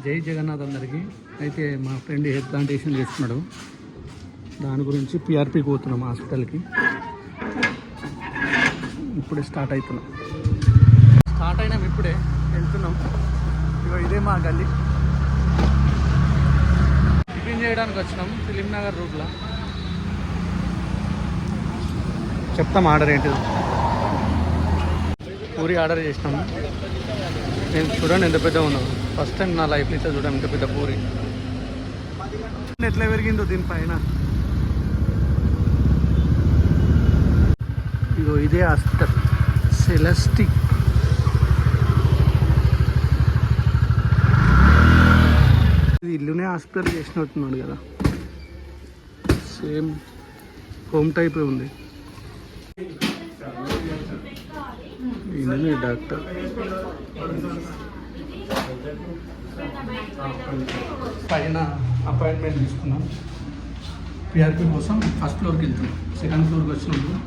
జై జగన్నాథ్ అందరికీ. అయితే మా ఫ్రెండ్ హెయిర్ ప్లాంటేషన్ చేస్తున్నాడు, దాని గురించి పిఆర్పీకి పోతున్నాం హాస్పిటల్కి. ఇప్పుడే స్టార్ట్ అయినాం ఇప్పుడే వెళ్తున్నాం. ఇగో ఇదే మా గల్లీ. టిఫిన్ చేయడానికి వచ్చినాం ఫిలిం నగర్ రూట్లో. చెప్తాం ఆర్డర్ ఏంటిది. పూరి ఆర్డర్ చేసినాము. నేను చూడండి ఎంత పెద్దగా ఉన్నాను. ఫస్ట్ టైం నా లైఫ్ అయితే చూడండి ఎంత పెద్ద పూరి. ఎట్లా పెరిగిందో దీనిపైన. ఇగో ఇదే హాస్పిటల్ సెలెస్టిక్. ఇది ఇల్లునే హాస్పిటల్ చేసినట్టున్నాడు కదా, సేమ్ హోమ్ టైపే ఉంది. ఈయననే డాక్టర్. పైన అపాయింట్మెంట్ తీసుకున్నాం పిఆర్పీ కోసం. ఫస్ట్ ఫ్లోర్కి వెళ్తున్నాం. సెకండ్ ఫ్లోర్కి వచ్చినప్పుడు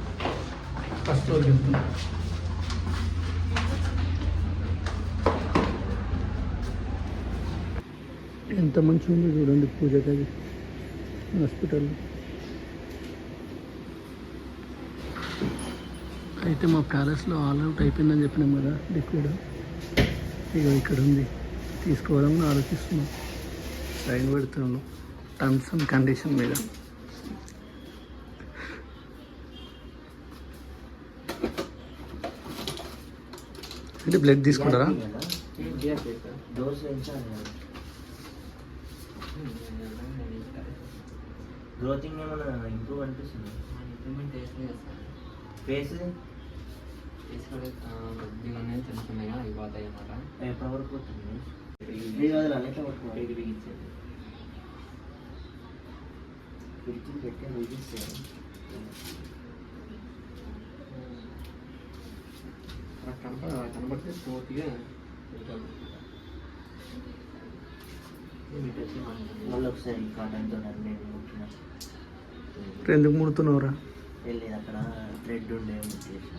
ఫస్ట్ ఫ్లోర్కి వెళ్తున్నాం. ఎంత మంచిగా ఉందో చూడండి పూజ గది హాస్పిటల్. అయితే మా ప్యాలెస్లో ఆల్ అవుట్ అయిపోయిందని చెప్పినాం కదా లిక్విడ్. ఇక ఇక్కడ ఉంది, తీసుకోవాలని ఆలోచిస్తున్నాం. సైన్ పెడుతున్నాను టర్మ్స్ అండ్ కండిషన్ మీద. అంటే బ్లడ్ తీసుకుంటారా? గ్రోతింగ్ ఏమన్నా ఇంప్రూవ్ అనిపిస్తుంది? ఫేస్ కొద్దిగానే తెలుస్తున్నాయి కదా, అయిపోతాయి అన్నమాట. ఎప్పటి వరకు పోతుంది? పెట్టే ముగిస్తే కనబడితే పూర్తిగా మళ్ళీ ఒకసారి కాటన్తో నేను ముట్టిన. ఎందుకు ముడుతున్నావురా? వెళ్ళేది అక్కడ థ్రెడ్ ఉండే ముట్టేసి.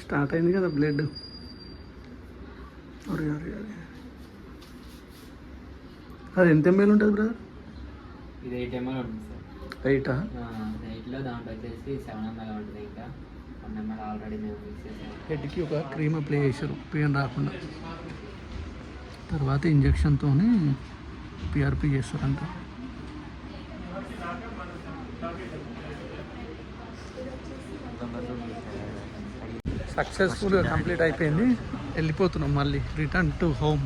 స్టార్ట్ అయింది కదా బ్లడ్. అరే అరే అరే, అది ఎంత ఎంఎల్ ఉంటుంది బ్రదర్? ఇది 8 ml ఉంటుంది సార్. 8 8లో దాంట్లో వచ్చేసి 7 ml ఉంటుంది. ఇంకా 1 ml ఆల్రెడీ మేము మిక్స్ చేసాము. హెడ్కి ఒక క్రీమ్ అప్లై చేశారు పెయిన్ రాకుండా. తర్వాత ఇంజక్షన్తో పిఆర్పి చేస్తారంట. సక్సెస్ఫుల్గా కంప్లీట్ అయిపోయింది. వెళ్ళిపోతున్నాం మళ్ళీ రిటర్న్ టు హోమ్.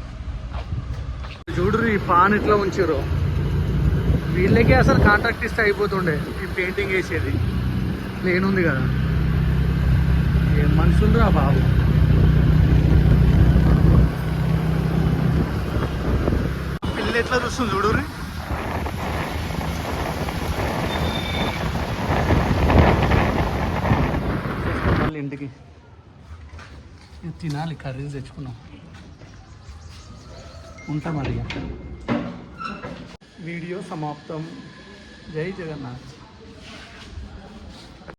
చూడరు ఈ పాన్ ఇట్లా ఉంచారు. వీళ్ళకే అసలు కాంట్రాక్ట్ ఇస్తే అయిపోతుండే ఈ పెయింటింగ్ వేసేది. ప్లేన్ ఉంది కదా, ఏం మనుషులు రా బాబు. పిల్లలు ఎట్లా చూస్తుంది చూడరు. మళ్ళీ ఇంటికి తినాలి, కర్రీస్ తెచ్చుకున్నాం. ఉంటాం మరి. వీడియో సమాప్తం. జై జగన్నాథ్.